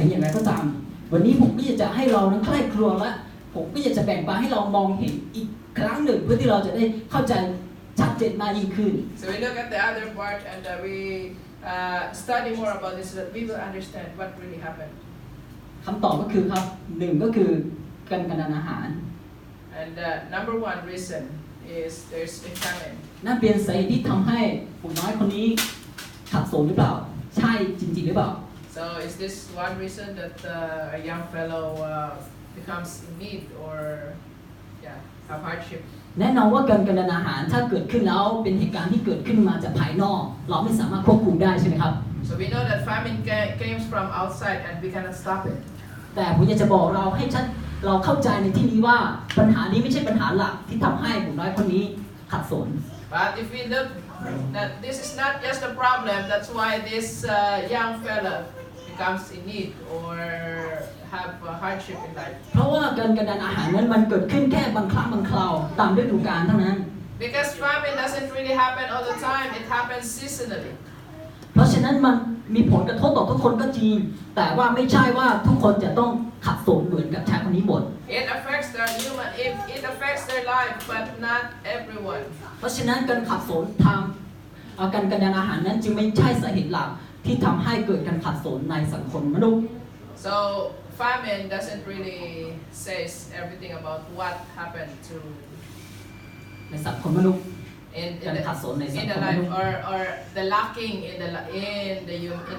อย่างไรก็ตามวันนี้ผมก็อยากจะให้เรานั้นใคร่ครวญและผมก็อยากจะแบ่งปันให้เรามองเห็นอีกครั้งหนึ่งเพื่อที่เราจะได้เข้าใจชัดเจนมากยิ่งขึ้น So we look at the other part and we study more about this so that we will understand what really happened. คำตอบก็คือครับหนึ่งก็คือการกระทานอาหาร And number one reason is there's a famine. นั่นเป็นสาเหตุที่ทำให้ผู้น้อยคนนี้ขัดสนหรือเปล่าใช่จริงๆหรือเปล่า So is this one reason that a young fellow becomes in need or have hardship? แน่นอนว่าการกระทานอาหารถ้าเกิดขึ้นแล้วเป็นเหตุการณ์ที่เกิดขึ้นมาจากภายนอกเราไม่สามารถควบคุมได้ใช่ไหมครับ So we know that famine came from outside and we cannot stop it. แต่ผมอยากจะบอกเราให้เราเข้าใจในที่นี้ว่าปัญหานี้ไม่ใช่ปัญหาหลักที่ทำให้ผู้น้อยคนนี้ขัดสน But if we look that this is not just a problem, that's why this young fella becomes in need or have a hardship in life. เพราะว่าการกระทานอาหารนั้นมันเกิดขึ้นแค่บางครั้งบางคราวตามฤดูกาลเท่านั้น Because famine doesn't really happen all the time, it happens seasonally. เพราะฉะนั้นมันมีผลกระทบต่อทุกคนก็จริงแต่ว่าไม่ใช่ว่าทุกคนจะต้องขัดสนเหมือนกับชายคนนี้หมด It affects it affects their life, but not everyone. เพราะฉะนั้นการขัดสนทางการกระทานอาหารนั้นจึงไม่ใช่สาเหตุหลักที่ทำให้เกิดการขัดสนในสังคมมนุษย์ So famine doesn't really say everything about what happened to ในสังคมมนุษย์ in การขัดสนในสัง the คมมนุษ life ย์ or the lacking in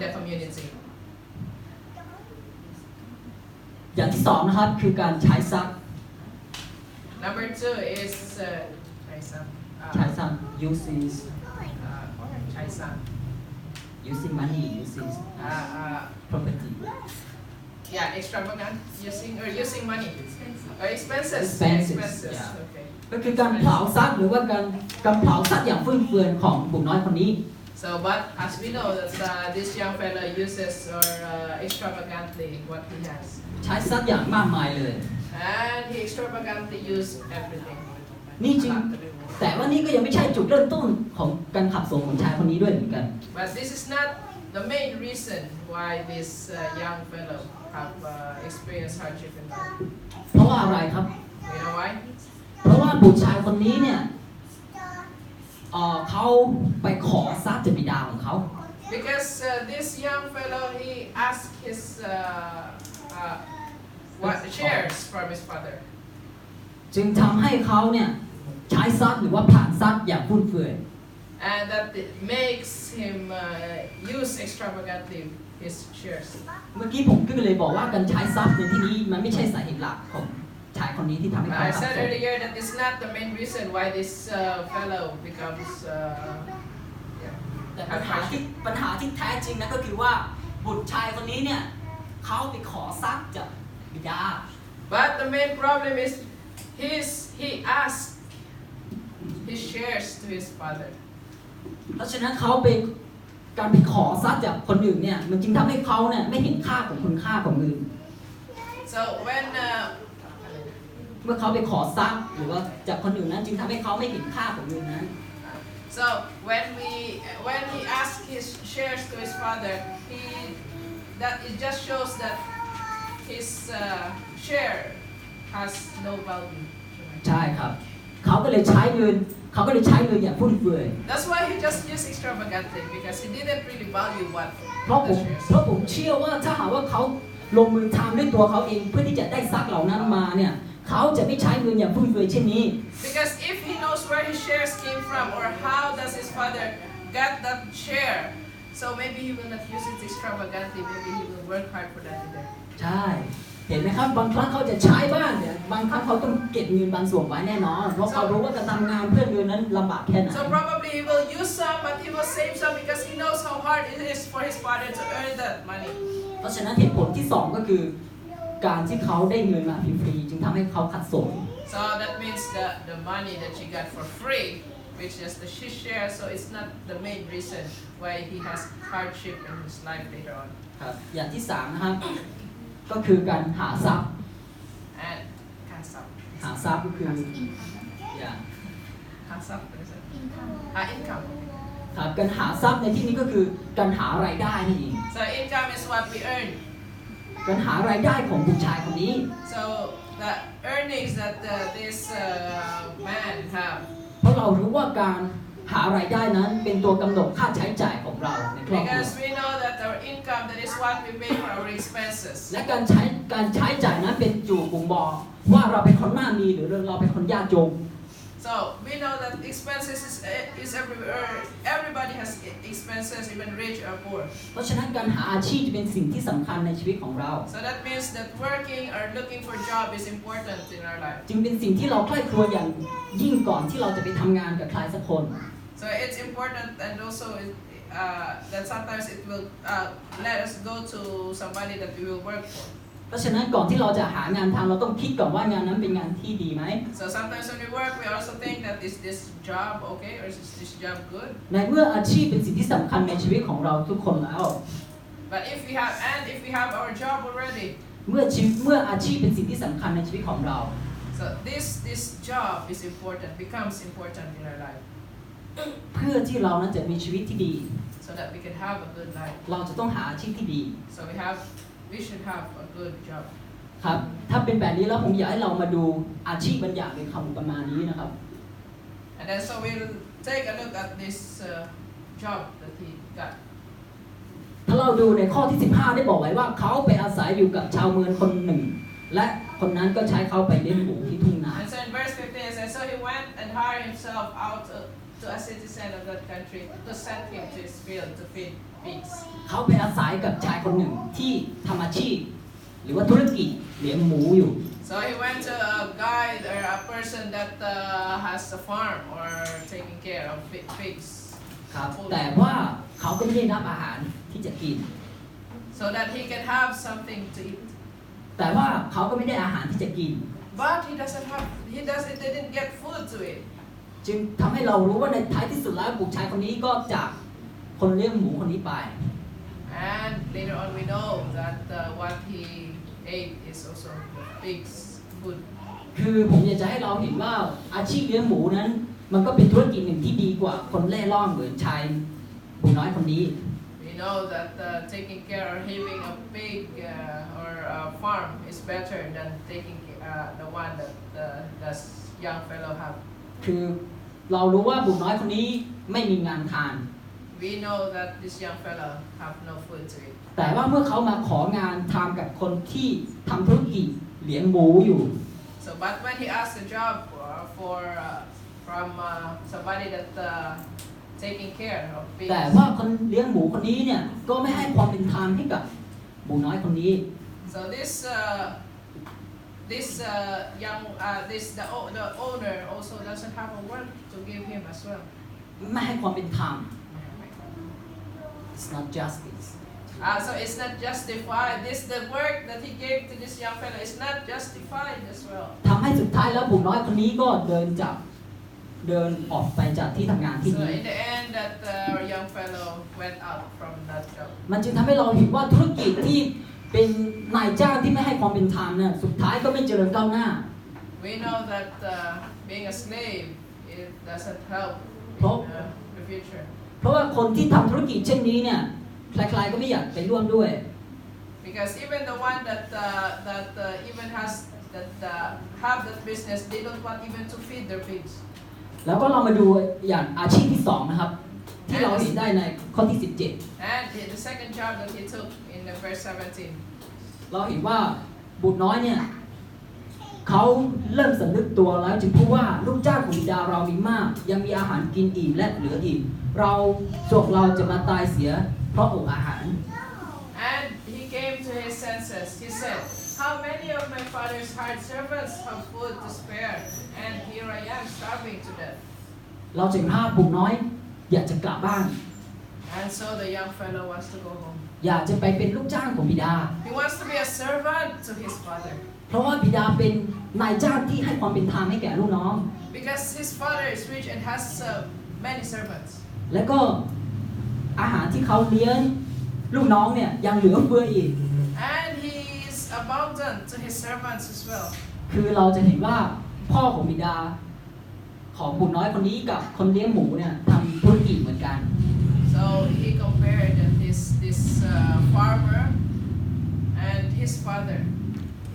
the community. อย่างที่สองนะครับคือการใช้ทรัพย์ Number two is ใช้ทรัพย์ uses using money using property extravagant using money or expenses. yeah. Okay. ก็คือการเผาทรัพย์หรือว่าการเผาทรัพย์อย่างฟุ่มเฟือยของบุตรน้อยคนนี้ So, but as we know that this young fellow uses or extravagantly what he has, ใช้ทรัพย์อย่างมากมายเลย and he extravagantly used everything. นี่จริงแต่ว่านี่ก็ยังไม่ใช่จุดเริ่มต้นของการขับส่งของชายคนนี้ด้วยเหมือนกัน But this is not the main reason why this young fellow have experienced hardship in life. เพราะว่าอะไรครับ You know why? เพราะว่าบุตรชายคนนี้เนี่ยเขาไปขอทรัพย์จากบิดาของเขา Because this young fellow he asked his shares from his father. จึงทำให้เขาเนี่ยใช้ทรัพย์หรือว่าผ่านทรัพย์อย่างฟุ่มเฟือย And that makes him use extravagantly his shares. เมื่อกี้ผมก็เลยบอกว่าการใช้ทรัพย์ในที่นี้มันไม่ใช่สาเหตุหลักของชายคนนี้ที่ทำให้เขา I ขัด said สน earlier that it's not the main reason why this fellow becomes แต่ปัญหาที่แท้จริงนะก็คือว่าบุตรชายคนนี้เนี่ยเขาไปขอทรัพย์จากบิดา But the main problem is he asked his shares to his father. เพราะฉะนั้นเขาไปการไปขอทรัพย์จากคนอื่นเนี่ยมันจึงทำให้เขาเนี่ยไม่เห็นค่าของคุณค่าของเงิน So when เมื่อเขาไปขอทรัพย์หรือว่าจากคนอื่นนั้นจึงทำให้เขาไม่เห็นค่าของเงินนั้น So when he asked his shares to his father, it just shows that his share has no value. ใช่ครับเขาก็เลยใช้เงินอย่างฟุ่มเฟือย That's why he just used extravagantly because he didn't really value what เพราะ the shares. ผมเชื่อว่าถ้าหากว่าเขาลงมือทำด้วยตัวเขาเองเพื่อที่จะได้ทรัพย์เหล่านั้นมาเนี่ยเขาจะไม่ใช้เงินอย่างฟุ่มเฟือยเช่นนี้ Because if he knows where his shares came from or how does his father get that share, so maybe he will not use it extravagantly. Maybe he will work hard for that either. ใช่เห็นไหมครับบางครั้งเขาจะใช้บ้างเนี่ยบางครั้งเขาต้องเก็บเงินบางส่วนไว้แน่นอนเพราะเขารู้ว่าการทำงานเพื่อเงินนั้นลำบากแค่ไหน So probably he will use some, but he will save some because he knows how hard it is for his father to earn that money. เพราะฉะนั้นเหตุผลที่สองก็คือการที่เขาได้เงินมาฟรีๆจึงทำให้เขาขัดสน So that means the money that he got for free, which is the share, so it's not the main reason why he has hardship in his life later on. ครับอย่างที่สามนะครับก็คือการหาทรัพย์ And kasap. หาทรัพย์ก็คืออย่าง Kasap, what is it? Income. ครับการหาทรัพย์ในที่นี้ก็คือการหารายได้นี่เอง So income is what we earn. การหารายได้ของบุตรชายคนนี้ So the earnings that this man have, เพราะเรารู้ว่าการหารายได้นั้นเป็นตัวกำหนดค่าใช้จ่ายของเราในครอบครัว because we know that our income, that is what we pay for our expenses. และการใช้จ่ายนั้นเป็นอยู่บ่งบอกว่าเราเป็นคนหน้ามีหรือเราเป็นคนยากจน So we know that expenses is everywhere. Everybody has expenses, even rich or poor. เพราะฉะนั้นการหาอาชีพจะเป็นสิ่งที่สำคัญในชีวิตของเรา So that means that working or looking for job is important in our life. จึงเป็นสิ่งที่เราใคร่ครวญอย่างยิ่งก่อนที่เราจะไปทำงานกับใครสักคน So it's important, and also that sometimes it will let us go to somebody that we will work for. เพราะฉะนั้นก่อนที่เราจะหางานทำเราต้องคิดก่อนว่างานนั้นเป็นงานที่ดีไหม So sometimes when we work, we also think that is this job okay or is this job good? ในเมื่ออาชีพเป็นสิ่งที่สำคัญในชีวิตของเราทุกคนแล้ว But if we have our job already, เมื่ออาชีพเป็นสิ่งที่สำคัญในชีวิตของเรา so this job is important, becomes important in our life, เพื่อที่เรานั้นจะมีชีวิตที่ดี so that we can have a good life. เราจะต้องหาอาชีพที่ดี So we should have a good job. ครับถ้าเป็นแบบนี้แล้วผมอยากให้เรามาดูอาชีพบางอย่างในคำอุปมานี้นะครับ And then so we'll take a look at this job that he got. ถ้าเราดูในข้อที่ 15 ได้บอกไว้ว่าเขาไปอาศัยอยู่กับชาวเมืองคนหนึ่ง และคนนั้นก็ใช้เขาไปเลี้ยงหมูที่ทุ่งนา And so in verse 15 it says, so he went and hired himself out to a citizen of that country to send him to his field to feed pigs. เขาไปอาศัยกับชายคนหนึ่งที่ทำอาชีพหรือว่าธุรกิจเลี้ยงหมูอยู่ So he went to a guy or a person that has a farm or taking care of pigs. ครับแต่ว่าเขาก็ไม่ได้รับอาหารที่จะกิน So that he can have something to eat. แต่ว่าเขาก็ไม่ได้อาหารที่จะกิน But he didn't get food to eat. จึงทำให้เรารู้ว่าในท้ายที่สุดแล้วบุตรชายคนนี้ก็จากคนเลี้ยงหมูคนนี้ไป And later on we know that what he ate is also the pig's food. คือผมอยากจะให้เราเห็นว่าอาชีพเลี้ยงหมูนั้น มันก็เป็นธุรกิจหนึ่งที่ดีกว่าคนเล่ร่อนเหมือนชายผู้น้อยคนนี้ We know that taking care or having a pig or a farm is better than taking the one that this young fellow have. คือเรารู้ว่าบุตรน้อยคนนี้ไม่มีงานทาน We know that this young fellow have no food to eat. แต่ว่าเมื่อเขามาของานทำกับคนที่ทำธุรกิจเลี้ยงหมูอยู่ So, but when he asked a job from somebody that taking care of แต่ pigs, ว่าคนเลี้ยงหมูคนนี้เนี่ยก็ไม่ให้ความเป็นธรรมให้กับบุตรน้อยคนนี้ so the owner also doesn't have a work to give him as well. ไม่ให้ความเป็นธรรม It's not justice. So it's not justified. The work that he gave to this young fellow is not justified as well. ทำให้สุดท้ายแล้วบุตรน้อยคนนี้ก็เดินออกไปจากที่ทำงานที่ So นี้ in the end, that young fellow went out from that job. มันจึงทำให้เราเห็นว่าธุรกิจที่เป็นนายจ้างที่ไม่ให้ความเป็นธรรมเนี่ยสุดท้ายก็ไม่เจริญก้าวหน้า We know that being a slave it doesn't help in the future. เพราะว่าคนที่ทำธุรกิจเช่นนี้เนี่ยใครๆก็ไม่อยากไปร่วมด้วย Because even the one that even has have that business, they don't want even to feed their pigs. แล้วก็เรามาดูอย่างอาชีพที่สองนะครับที่เราเห็นได้ในข้อที่ And the second job that he took in verse 17. 17เราเห็นว่าบุตรน้อยเนี่ยเขาเริ่มสำนึกตัวแล้วจึงพูดว่าลูกจ้างของบิดาเรามีมากยังมีอาหารกินอิ่มและเหลืออิ่มเราจะมาตายเสียเพราะอดอาหาร And he came to his senses. He said, how many of my father's hired servants have food to spare, and here I am starving to death. เราจึงภาพบุตรน้อยอยากจะกลับบ้าน And so the young fellow wants to go home. อยากจะไปเป็นลูกจ้างของบิดา He wants to be a servant to his father. เพราะว่าบิดาเป็นนายจ้างที่ให้ความเป็นธรรมให้แก่ลูกน้อง Because his father is rich and has many servants. และก็อาหารที่เขาเลี้ยงลูกน้องเนี่ยยังเหลือเฟืออีก And he is abundant to his servants as well. คือเราจะเห็นว่าพ่อของบิดาของบุตรน้อยคนนี้กับคนเลี้ยงหมูเนี่ยทำธุรกิจเหมือนกัน So he compared this farmer and his father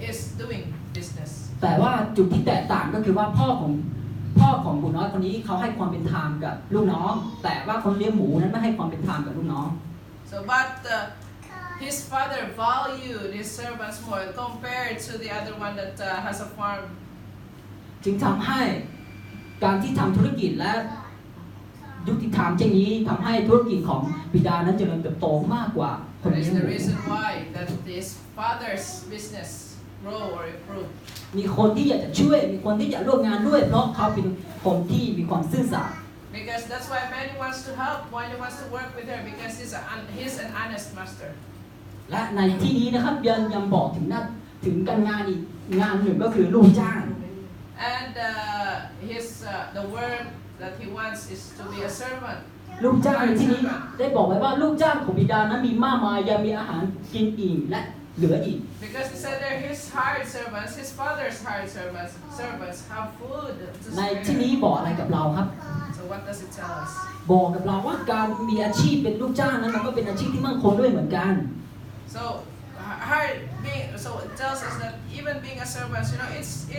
is doing business. แต่ว่าจุดที่แตกต่างก็คือว่าพ่อของบุตรน้อยคนนี้เขาให้ความเป็นธรรมกับลูกน้องแต่ว่าคนเลี้ยงหมูนั้นไม่ให้ความเป็นธรรมกับลูกน้อง So but his father valued his servants more compared to the other one that has a farm. จึงทำให้การที่ทำธุรกิจและยุติธรรมเช่นนี้ทำให้ธุรกิจของบิดานั้นเจริญเติบโตมากกว่าคน That เลี้ is ยงห the มู reason why that his father's business grow or improve. มีคนที่อยากจะช่วยมีคนที่อยากร่วมงานด้วยเพราะเขาเป็นคนที่มีความซื่อสัตย์ Because that's why many wants to help, many wants to work with her because he's an honest master. และในที่นี้นะครับยังบอกถึงการงานอีกงานหนึ่งก็คือลูกจ้าง And the word that he wants is to be a servant. ลูกจ้างในที่นี้ได้บอกไว้ว่าลูกจ้างของบิดานั้นมีมากมายยังมีอาหารกินอิ่มและเหลืออีก Because he said there his hired servants, his father's hired servants have food to ในที่ spare. นี้บอกอะไรกับเราครับ So what does it tell us? บอกกับเราว่าการมีอาชีพเป็นลูกจ้างนั้นมันก็เป็นอาชีพที่มั่นคงด้วยเหมือนกัน So it tells us that even being a servant,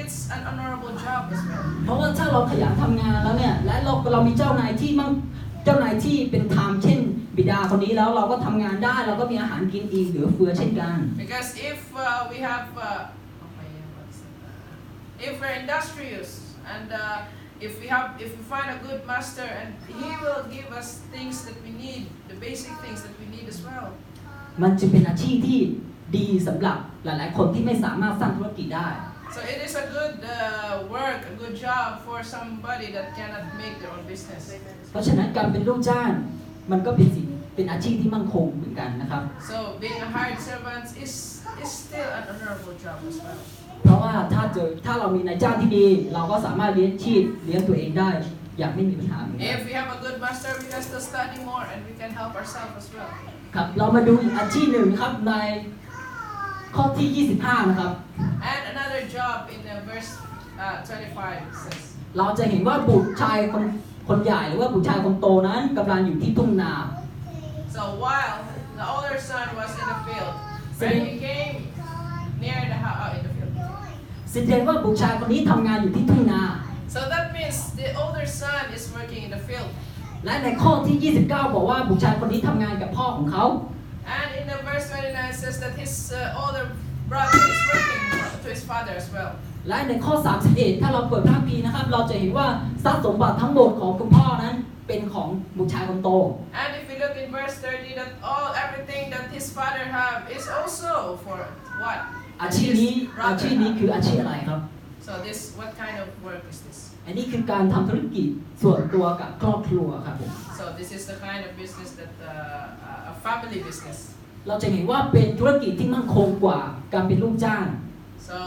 it's an honorable job as well. เพราะว่าถ้าเราขยันทำงานแล้วเนี่ยและเรามีเจ้านายที่เป็นธรรมเช่นบิดาคนนี้แล้วเราก็ทำงานได้เราก็มีอาหารกินอีกเหลือเฟือเช่นกัน Because if we have if we're industrious and if we find a good master and he will give us things that we need, the basic things that we need as well. มันจะเป็นอาชีพที่ดีสำหรับหลายๆคนที่ไม่สามารถสร้างธุรกิจได้ So it is a good work, a good job for somebody that cannot make their own business. เพราะฉะนั้นการเป็นลูกจ้างมันก็เป็นอาชีพที่มั่นคงเหมือนกันนะครับ So being a hired servant is still an honorable job as well. เพราะว่าถ้าเรามีนายจ้างที่ดี เราก็สามารถเลี้ยงตัวเองได้อย่างไม่มีปัญหาเหมือนกัน If we have a good master, we can still study more and we can help ourselves as well. ครับเรามาดูอีกอาชีพหนึ่งนะครับในข้อที่ 25 นะครับ And another job in verse 25 says, เราจะเห็นว่าบุตรชายคนใหญ่หรือว่าบุตรชายคนโตนั้นกำลังอยู่ที่ทุ่งนา So while the older son was in the field, when he came near the house in the field. แสดงว่าบุตรชายคนนี้ทำงานอยู่ที่ทุ่งนา So that means the older son is working in the field. และในข้อที่ 29 บอกว่าบุตรชายคนนี้ทำงานกับพ่อของเขา And in the verse 29 says that his older brother is working to his father as well. และในข้อ 31 ถ้าเราเปิดพระคัมภีร์นะครับเราจะเห็นว่าทรัพย์สมบัติทั้งหมดของคุณพ่อนั้นเป็นของบุตรชายคนโต And if we look in verse 30, that everything that his father have is also for what? อาชีพนี้คืออาชีพอะไรครับ So what kind of work is this? อันนี้คือการทำธุรกิจส่วนตัวกับครอบครัวครับผม So this is the kind of business that a family business. เราจะเห็นว่าเป็นธุรกิจที่มั่นคงกว่าการเป็นลูกจ้าง So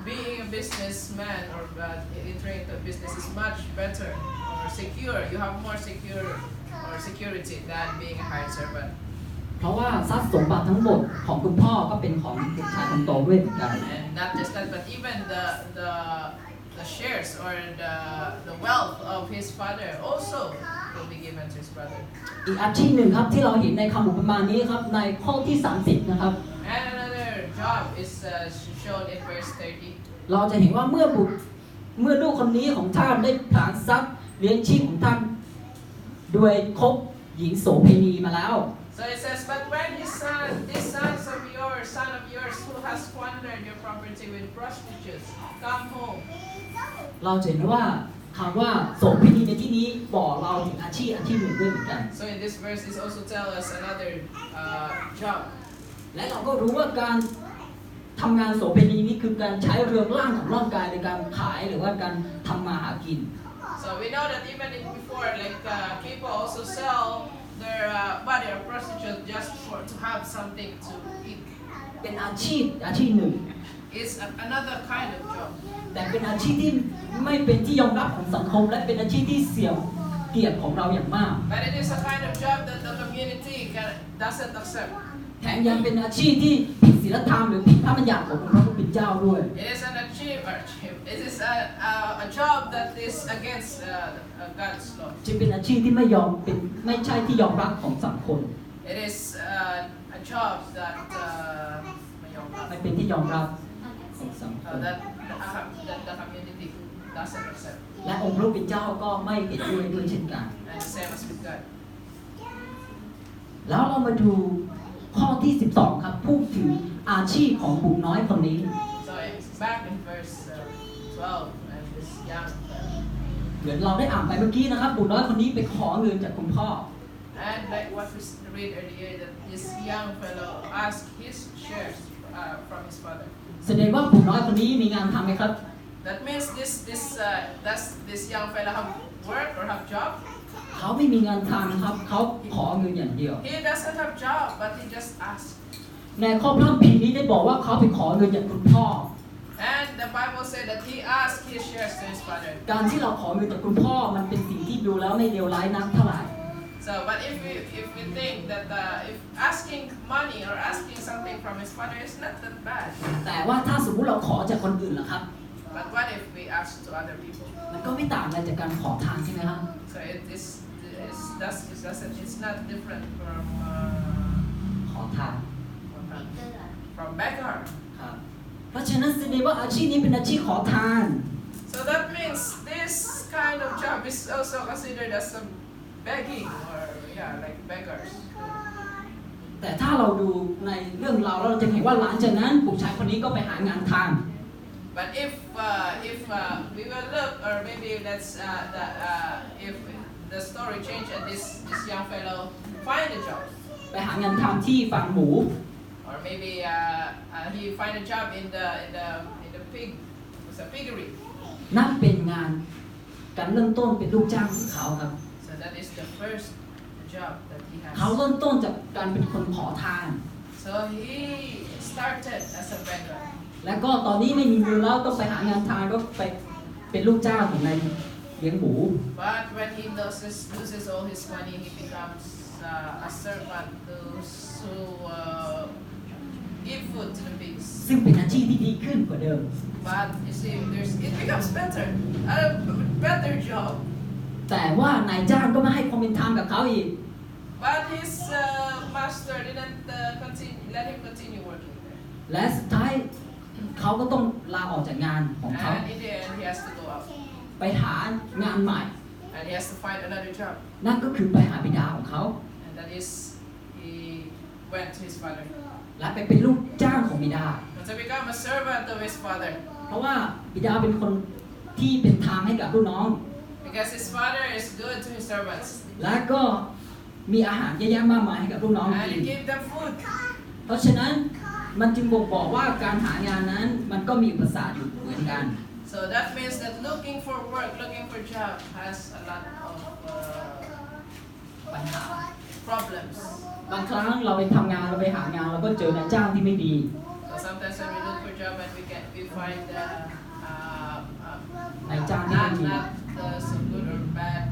being a businessman or entering into a business is much better or secure. You have more security than being a hired servant. เพราะว่าทรัพย์สมบัติทั้งหมดของคุณพ่อก็เป็นของบุตรชายคนโตด้วยเหมือนกัน And not just that, but even the shares or the wealth of his father also will be given to his brother. อีกอาชีพหนึ่งครับที่เราเห็นในคำอุปมานี้ครับในข้อที่ 30 นะครับ And another job is shown in verse 30. เราจะเห็นว่าเมื่อลูกคนนี้ของท่านได้ผลาญทรัพย์เลี้ยงชีพของท่านด้วยคบหญิงโสเภณีมาแล้ว So it says, but when this son of yours who has squandered your property with prostitutes, come home. เราจะเห็นว่าคำว่าโสเภณีในที่นี้บอกเราถึงอาชีพหนึ่งด้วยเหมือนกัน So in this verse, it also tells us another job. และเราก็รู้ว่าการทำงานโสเภณีนี้คือการใช้เรืองร่างของร่างกายในการขายหรือว่าการทำมาหากิน So we know that even before, people also sell their body or prostitute just to have something to eat. เป็นอาชีพหนึ่ง It's another kind of job. แต่เป็นอาชีพที่ไม่เป็นที่ยอมรับของสังคมและเป็นอาชีพที่เสี่ยงเกียรติของเราอย่างมาก But it is a kind of job that the community doesn't accept. แถมยังเป็นอาชีพที่ผิดศีลธรรมหรือผิดพระบัญญัติของพระผู้เป็นเจ้าด้วย It is it is a job that is against God's law. จึงเป็นอาชีพที่ไม่ใช่ที่ยอมรับของสังคม It is a a job that ไม่ยอมรับ ไม่เป็นที่ยอมรับของสังคม that the community doesn't accept. และองค์พระผู้เป็นเจ้าก็ไม่เห็นด้วยเช่นกัน And the same as with God. แล้วเรามาดูข้อที่ 12 ครับพูดถึงอาชีพของบุตรน้อยคนนี้ So it's back in verse 12 and this young fellow. เหมือนเราได้อ่านไปเมื่อกี้นะครับบุตรน้อยคนนี้ไปขอเงินจากคุณพ่อ And like what we read earlier, that this young fellow asked his shares from his father. แสดงว่าบุตรน้อยคนนี้มีงานทำไหมครับ That means does this young fellow have work or have job? เขาไม่มีงานทำครับเขาขอเงินอย่างเดียว He doesn't have job, but he just asked. ในข้อพระคัมภีร์นี้ได้บอกว่าเขาไปขอเงินจากคุณพ่อ And the Bible said that he asked his shares to his father. การที่เราขอเงินจากคุณพ่อมันเป็นสิ่งที่ดูแล้วไม่เลวร้ายนักเท่าไหร่ So, but if we think that if asking money or asking something from his father is not that bad, แต่ว่าถ้าสมมุติเราขอจากคนอื่นล่ะครับ but what if we ask to other people? มันก็ไม่ต่างอะไรจากการขอทานใช่ไหมครับ So it's not different from ขอทาน from beggar. ครับเพราะฉะนั้นแสดงว่าอาชีพนี้เป็นอาชีพขอทาน So that means this kind of job is also considered as some begging or like beggars. แต่ถ้าเราดูในเรื่องราวเราจะเห็นว่าหลังจากนั้นบุตรชายคนนี้ก็ไปหางานทำ But if we will look, or maybe if the story change and this young fellow find a job, ไปหางานทำที่ฟาร์มหมู or maybe he find a job in the piggery. นั่นเป็นงานการเริ่มต้นเป็นลูกจ้างของเขาครับ So that is the first job that he เขา has. เริ่มต้นจากการเป็นคนขอทาน So he started as a beggar. แล้วก็ตอนนี้ไม่มีเงินแล้วต้องไปหางานทานก็ไปเป็นลูกจ้างของนายเลี้ยงหมู But when he loses all his money, he becomes a servant to give food to the pigs. ซึ่งเป็นอาชีพที่ดีขึ้นกว่าเดิม But you see, it becomes better, a better job. แต่ว่านายจ้างก็ไม่ให้ความเป็นธรรมกับเขาอีก But his master didn't let him continue working there. และสุดท้ายเขาก็ต้องลาออกจากงานของเขา And in the end, he has to go out. ไปหางานใหม่ And he has to find another job. นั่นก็คือไปหาบิดาของเขา And that is, he went to his father. และไปเป็นลูกจ้างของบิดา And to become a servant of his father. เพราะว่าบิดาเป็นคนที่เป็นทางให้กับลูกน้อง Because his father is good to his servants. และก็มีอาหารเยอะแยะมากมายให้กับลูกน้อง And กิ he น gave them food. เพราะฉะนั้นมันจึงบ่งบอกว่าการหางานนั้นมันก็มีอุปสรรคอยู่เหมือนกัน So that means that looking for work, looking for job has a lot of ปัญหา problems. บางครั้งเราไปทำงานเราไปหางานเราก็เจอนายจ้างที่ไม่ดี So sometimes when we look for job and we find not so good or bad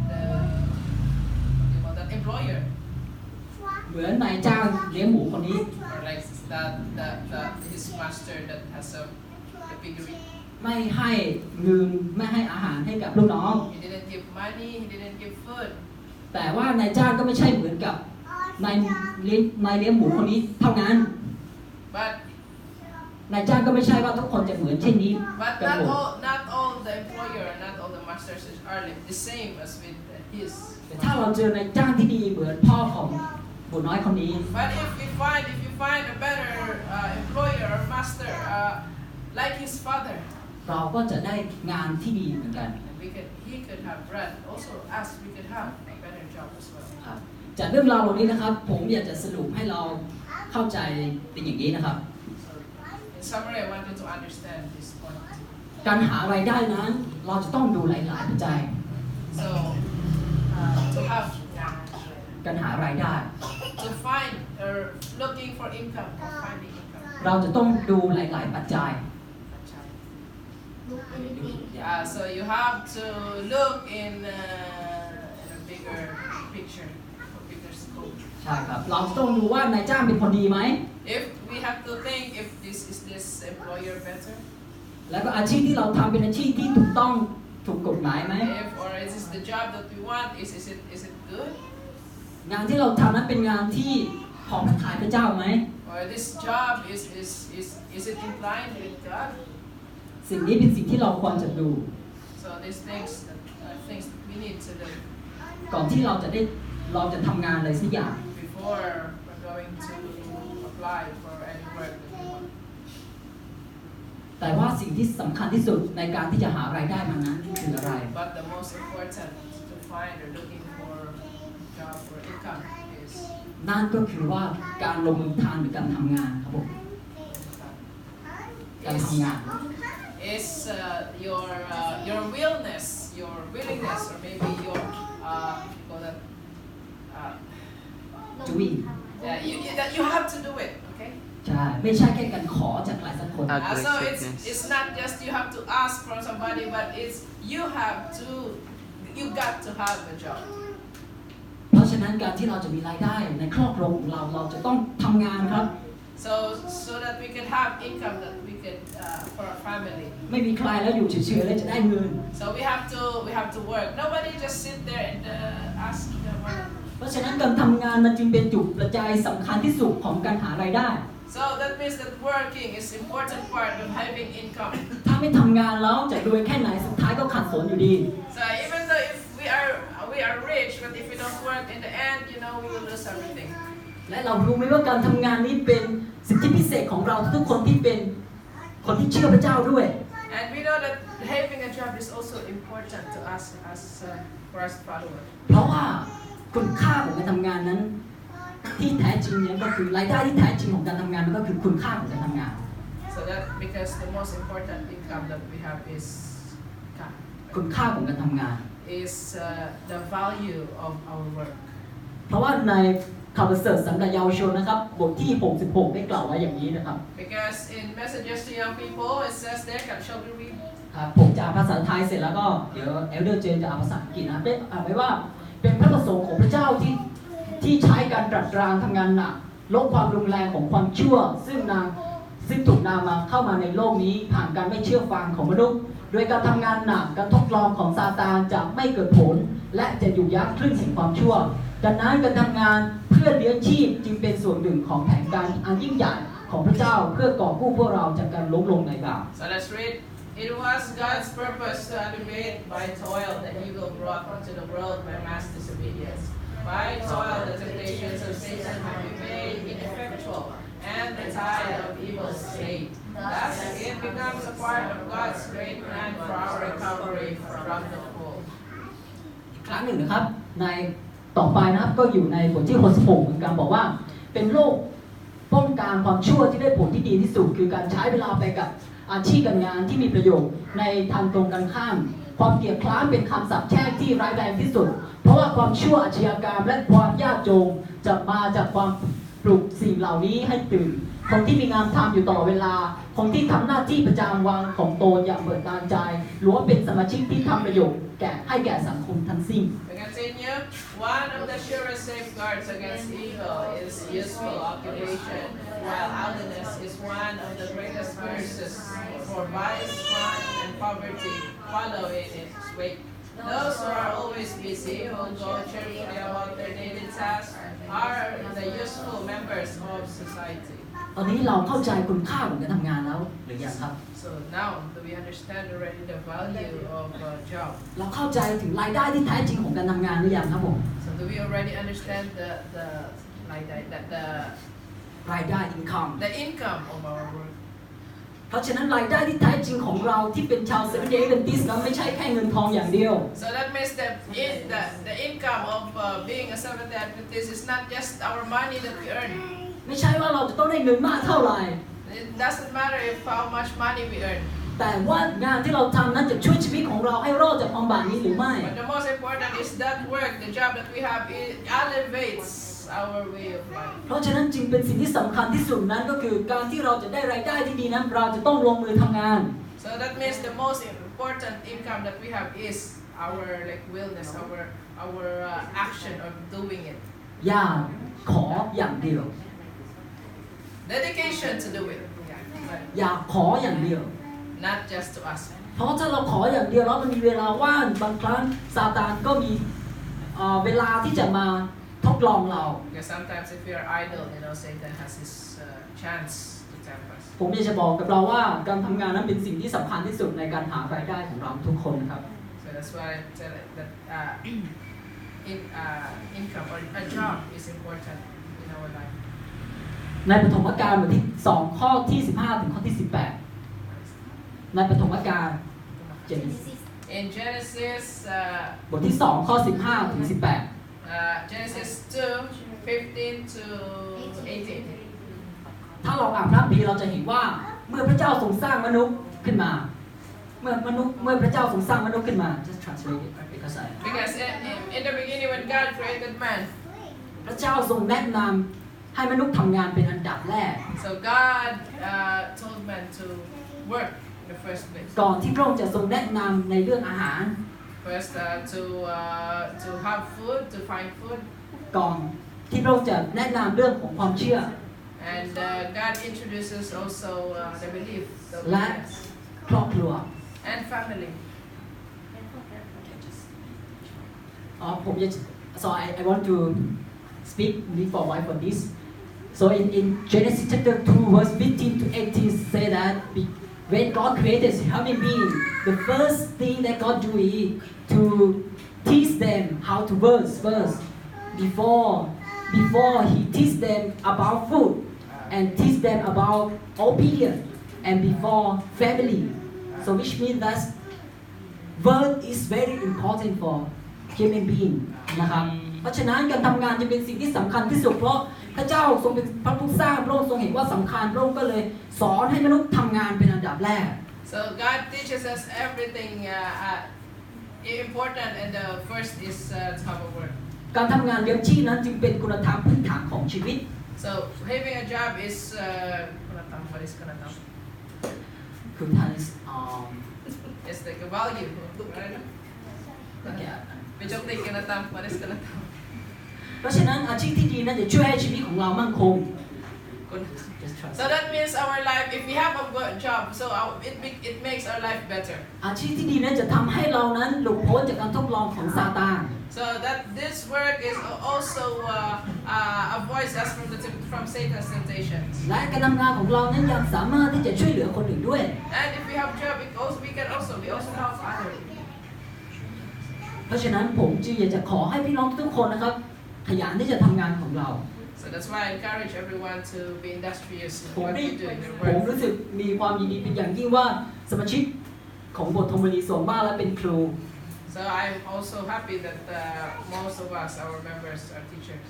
that employer เหมือนนายจ้างเลี้ยงหมูคนนี้ or like his master that has a piggery. ไม่ให้เงินไม่ให้อาหารให้กับลูกน้อง He didn't give money, he didn't give food. แต่ว่านายจ้างก็ไม่ใช่เหมือนกับนายเลี้ยงหมูคนนี้เท่านั้น But นายจ้างก็ไม่ใช่ว่าทุกคนจะเหมือนเช่นนี้ กันหมด not all the employer and not all the masters are the same as with his. แต่ถ้าเราเจอนายจ้างที่ดีเหมือนพ่อของบุตรน้อยคนนี้ But if you find a better employer or master like his father, เราก็จะได้งานที่ดีเหมือนกัน he could have bread. Also, as we could have a better job as well. ครับจากเรื่องราวเหล่านี้นะครับ ผมอยากจะสรุปให้เราเข้าใจเป็นอย่างนี้นะครับ So, in summary, I want you to understand this point. การหารายได้นั้นเราจะต้องดูหลายๆปัจจัย So, to have การหารายได้ to find or looking for income or finding income. เราจะต้องดูหลายๆปัจจัย So you have to look in a bigger picture, a bigger scope. ใช่ครับ เราจะต้องดูว่านายจ้างเป็นคนดีไหม If we have to think if this employer better, แล้วก็อาชีพที่เราทำเป็นอาชีพที่ถูกต้องถูกกฎหมายไหม or is this the job that we want? Is it good? งานที่เราทำนั้นเป็นงานที่ ของพระทัยพระเจ้าไหม Or this job is it in line with God? สิ่งนี้เป็นสิ่งที่เราควรจะดู So these things things we need to do ก่อนที่เราจะทำงานอะไรสักอย่าง before we're going to apply for any work that we want. แต่ว่าสิ่งที่สำคัญที่สุดในการที่จะหารายได้มานั้นคืออะไร But the most important to find or looking for job or income is นั่นก็คือว่าการลงมือทำหรือการทำงานครับผมการทำงาน is your willingness, or maybe your call that doing that you have to do it. Okay. ใช่ไม่ใช่แค่การขอจากใครสักคน So it's not just you have to ask from somebody, but it's you got to have a job. เพราะฉะนั้นการที่เราจะมีรายได้ในครอบครัวของเราจะต้องทำงานครับ So that we can have income that we can for our family. ไม่มีใครแล้วอยู่เฉยๆแล้วจะได้เงิน So we have to work. Nobody just sit there and ask the money. เพราะฉะนั้นการทำงานมันจึงเป็นจุดประกายสำคัญที่สุดของการหารายได้ So that means that working is important part of having income. ถ้าไม่ทำงานแล้วจะรวยแค่ไหนสุดท้ายก็ขัดสนอยู่ดี So even though if we are rich, but if we don't work in the end, we will lose everything. และเรารู้ไหมว่าการทำงานนี้เป็นสิทธิพิเศษของเราทุกคนที่เป็นคนที่เชื่อพระเจ้าด้วย And we know that having a job is also important to us for us followers. เพราะว่าคุณค่าของการทำงานนั้นที่แท้จริงเนี่ยก็คือรายได้ที่แท้จริงของการทำงานมันก็คือคุณค่าของการทำงาน So that because the most important income that we have is คุณค่าของการทำงาน the value of our work. เพราะว่าในข่าวประเสริฐสำหรับเยาวชนนะครับบทที่66ได้กล่าวไว้อย่างนี้นะครับ Because in messages to young people it says there, shall we read? ผมจะอ่านภาษาไทยเสร็จแล้วก็เดี๋ยวเอลเดอร์เจนจะอ่านภาษาอังกฤษนะได้อ่านไว้ว่าเป็นพระประสงค์ของพระเจ้าที่ใช้การตรัสตรางทำงานหนักลดความรุนแรงของความชั่วซึ่งถูกนำมาเข้ามาในโลกนี้ผ่านการไม่เชื่อฟังของมนุษย์โดยการทำงานหนักการทดลองของซาตานจะไม่เกิดผลและจะอยู่ยั้งคลื่นแห่งความชั่วดังนั้นการทำงานเพื่อเลี้ยงชีพจึงเป็นส่วนหนึ่งของแผนการอันยิ่งใหญ่ของพระเจ้าเพื่อกอบกู้พวกเราจากการล้มลงในบาป So let's read. It was God's purpose to alleviate by toil the evil brought into the world by mass disobedience. By toil the temptations of Satan have been made ineffectual, and the tide of evil stayed. Thus it becomes a part of God's great plan for our recovery from the fall. อีกครั้งหนึ่งนะครับในต่อไปนะครับก็อยู่ในบทที่66เหมือนกันบอกว่าเป็นโรคป้องกันความชั่วที่ได้ผลที่ดีที่สุดคือการใช้เวลาไปกับอาชีพการงานที่มีประโยชน์ในทางตรงกันข้ามความเกลียดคร้านเป็นคำสาปแช่งที่ร้ายแรงที่สุดเพราะว่าความชั่วอาชญากรรมและความยากจนจะมาจากความปลุกสิ่งเหล่านี้ให้ตื่นคนที่มีงานทำอยู่ตลอดเวลาคนที่ทำหน้าที่ประจำวันของตนอย่างเบิกบานใจล้วนเป็นสมาชิกที่ทำประโยชน์ให้แก่สังคมทั้งสิ้น We continue. One of the surest safeguards against evil is useful occupation, while idleness is one of the greatest curses. For vice, crime, and poverty follow in its wake. Those who are always busy, who go cheerfully about their daily tasks, are the useful members of society. ตอนนี้เราเข้าใจคุณค่าของการทำงานแล้วหรือยังครับ So now do we understand already the value of a job? เราเข้าใจถึงรายได้ที่แท้จริงของการทำงานหรือยังครับผม So do we already understand theรายได้ income the income of our work? เพราะฉะนั้นรายได้ที่แท้จริงของเราที่เป็นชาวเซเว่นเดย์เวนติสนั้นไม่ใช่แค่เงินทองอย่างเดียว So that means that the income of being a Seventh-day Adventist is not just our money that we earn. ไม่ใช่ว่าเราจะต้องได้เงินมากเท่าไหร่ It doesn't matter if how much money we earn. แต่ว่างานที่เราทำนั้นจะช่วยชีวิตของเราให้รอดจากความบาปนี้หรือไม่ But the most important is that work, the job that we have, it elevates our way of life. เพราะฉะนั้นจึงเป็นสิ่งที่สำคัญที่สุดนั้นก็คือการที่เราจะได้รายได้ที่ดีนั้นเราจะต้องลงมือทำงาน So that means the most important income that we have is our willness, our action of doing it. อย่าขออย่างเดียว Dedication to do it. อย่าขออย่างเดียว Not just to ask. เพราะถ้าเราขออย่างเดียวแล้วมันมีเวลาว่างบางครั้งซาตานก็มีเวลาที่จะมา ทดลองเรา Because sometimes if we are idle, Satan has his chance to tempt us. ผมอยากจะบอกกับเราว่าการทำงานนั้นเป็นสิ่งที่สำคัญที่สุดในการหารายได้ของเราทุกคนนะครับ So that's why I tell it that income or a job is important in our life. ในปฐมกาลบทที่2ข้อที่15ถึงข้อที่18ในปฐมกาล In Genesis, บทที่2ข้อ15ถึงGenesis 2:15 to 18. ถ้าเราอ่านพระคัมภีร์เราจะเห็นว่าเมื่อพระเจ้าทรงสร้างมนุษย์ขึ้นมาเมื่อพระเจ้าทรงสร้างมนุษย์ขึ้นมา just translate it because Because in the beginning when God created man, พระเจ้าทรงแนะนำให้มนุษย์ทำงานเป็นอันดับแรก so God told man to work in the first place. ก่อนที่พระองค์จะทรงแนะนำในเรื่องอาหาร First to have food, to find food. ก่อนที่พระองค์จะแนะนำเรื่องของความเชื่อ And God introduces also the belief, the และ obedience, ครอบครัว and family. ผมจะ so I want to speak for why for this so in Genesis chapter 2 verse 15 to 18 say that when God created human being the first thing that God do is to teach them how to work first before he teach them about food and teach them about obedience and before family so which means that work is very important for human being นะครับเพราะฉะนั้นการทำงานจะเป็นสิ่งที่สำคัญที่สุดเพราะพระเจ้าทรงเป็นพระผู้สร้างพระองค์ทรงเห็นว่าสำคัญพระองค์ก็เลยสอนให้มนุษย์ทำงานเป็นอันดับแรก So God teaches us everything important, and the first is to have a work. การทำงานเลี้ยงชีพนั้นจึงเป็นคุณธรรมพื้นฐานของชีวิต So having a job is what is kunatam? คือท่าน It's like a value, right? Bijok take kunatam. What is kunatam? เพราะฉะนั้นอาชีพที่ดีนั้นจะช่วยให้ชีวิตของเรามั่นคง So that means our life, if we have a good job, so it makes our life better. อาชีพที่ดีนั้นจะทำให้เรานั้นหลุดพ้นจากการทดลองของซาตาน So that this work is also avoids us from Satan's temptations. และการทำงานของเรานั้นยังสามารถที่จะช่วยเหลือคนอื่นด้วย And if we have job, we also help others. เพราะฉะนั้นผมจึงอยากจะขอให้พี่น้องทุกคนนะครับขยันที่จะทำงานของเรา So that's why I encourage everyone to be industrious in ผม what you do in your ผม work. รู้สึกมีความยินดีเป็นอย่างยิ่งว่าสมาชิกของบทธรรมนีส่วนมากและเป็นครู So I'm also happy that most of us, our members, are teachers.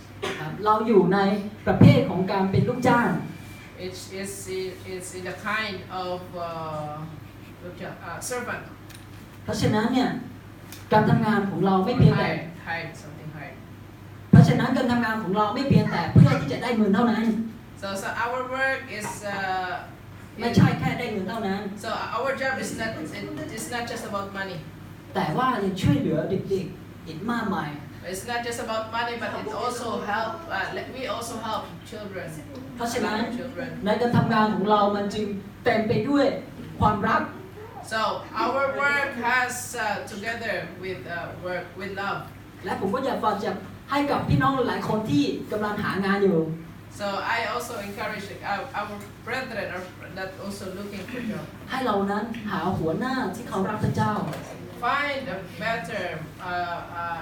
เราอยู่ในประเภทของการเป็นลูกจ้าง It's in the kind of servant. เพราะฉะนั้นเนี่ยการทำงานของเราไม่เพียงแต่ Something high. เพราะฉะนั้นการทำงานของเราไม่เพียงแต่เพื่อที่จะได้เงินเท่านั้น So our work is ไม่ใช่แค่ได้เงินเท่านั้น so our job is not just about money. แต่ว่ายังช่วยเหลือเด็กๆอีกมากมาย It's not just about money, but it also help. We also help children. เพราะฉะนั้น Children. ในการทำงานของเรามันจึงเต็มไปด้วยความรัก So our work has together with love. และผมก็อยากฝากจะให้กับพี่น้องหลายคนที่กำลังหางานอยู่ So I also encourage our brethren that also looking for job. ให้เรานั้นหาหัวหน้าที่เขารักพระเจ้า Find a better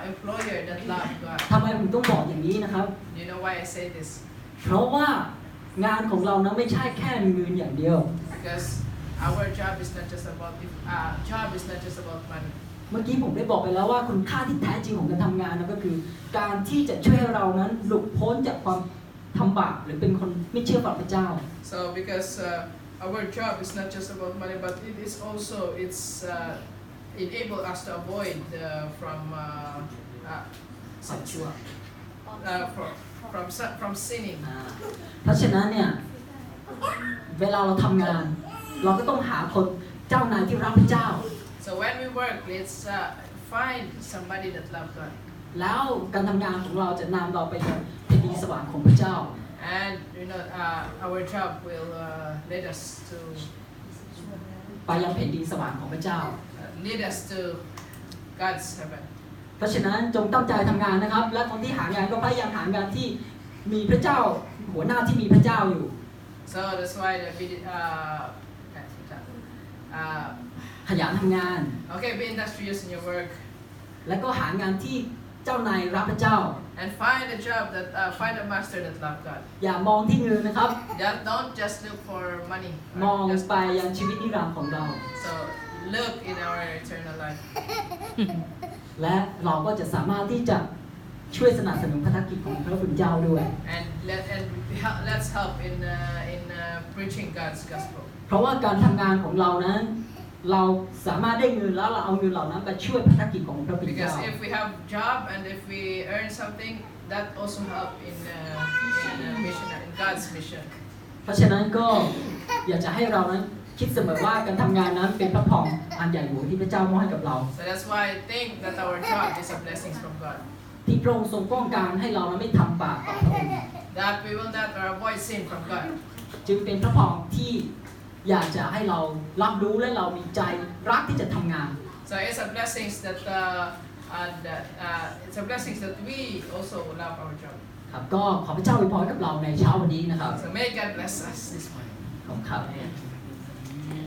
employer that love God. ทำไมผมต้องบอกอย่างนี้นะครับ You know why I say this? เพราะว่างานของเรานั้นไม่ใช่แค่เงินอย่างเดียว Because our job is not just about money. เมื่อกี้ผมได้บอกไปแล้วว่าคุณค่าที่แท้จริงของการทำงานนั้นก็คือ การที่จะช่วยให้เรานั้นหลุดพ้นจากความทำบาปหรือเป็นคนไม่เชื่อฟังพระเจ้า So because our job is not just about money, but it is also enable us to avoid from sinning. เพราะฉะนั้นเนี่ยเวลาเราทำงานเราก็ต้องหาคนเจ้านายที่รักพระเจ้า So when we work, let's find somebody that loves God. แล้วการทำงานของเราจะนำเราไปยังแผ่นดินสวรรค์ของพระเจ้า And our job will lead us to ไปยังแผ่นดินสวรรค์ของพระเจ้า lead us to God's heaven. เพราะฉะนั้นจงตั้งใจทำงานนะครับ และคนที่หางานก็พยายามหางานที่มีพระเจ้าหัวหน้าที่มีพระเจ้าอยู่ So that's whyขยันทำงาน okay, be industrious in your work และก็หางานที่เจ้านายรักพระเจ้า and find a job that find a master that love God. อย่ามองที่เงินนะครับ Don't just look for money. มอง Just ไปยังชีวิตนิรันดร์ของเรา so look in our eternal life. และเราก็จะสามารถที่จะช่วยสนับสนุนพระกิจของพระผู้เป็นเจ้าด้วย And let's help in preaching God's gospel. เพราะว่าการทำงานของเรานั้น เราสามารถได้เงินแล้วเราเอาเงินเหล่านั้นไปช่วยพระกิจของพระผู้เป็นเจ้า Because if we have job and if we earn something, that also help in mission, in God's mission. เพราะฉะนั้นก็อยากจะให้เรานั้นคิดเสมอว่าการทำงานนั้นเป็นพระพรอันใหญ่หลวงที่พระเจ้ามอบให้กับเรา So that's why I think that our job is a blessing from God. ที่พระองค์ทรงป้องกันให้เรานั้นไม่ทำบาปต่อพระองค์ That we will not avoid sin from God. จึงเป็นพระพรที่อยากจะให้เรารับรู้และเรามีใจรักที่จะทำงาน So it's a blessing that it's a blessing that we also love our job. ครับก็ขอพระเจ้าอวยพรกับเราในเช้าวันนี้นะครับ So may God bless us this morning. ขอบคุณครับ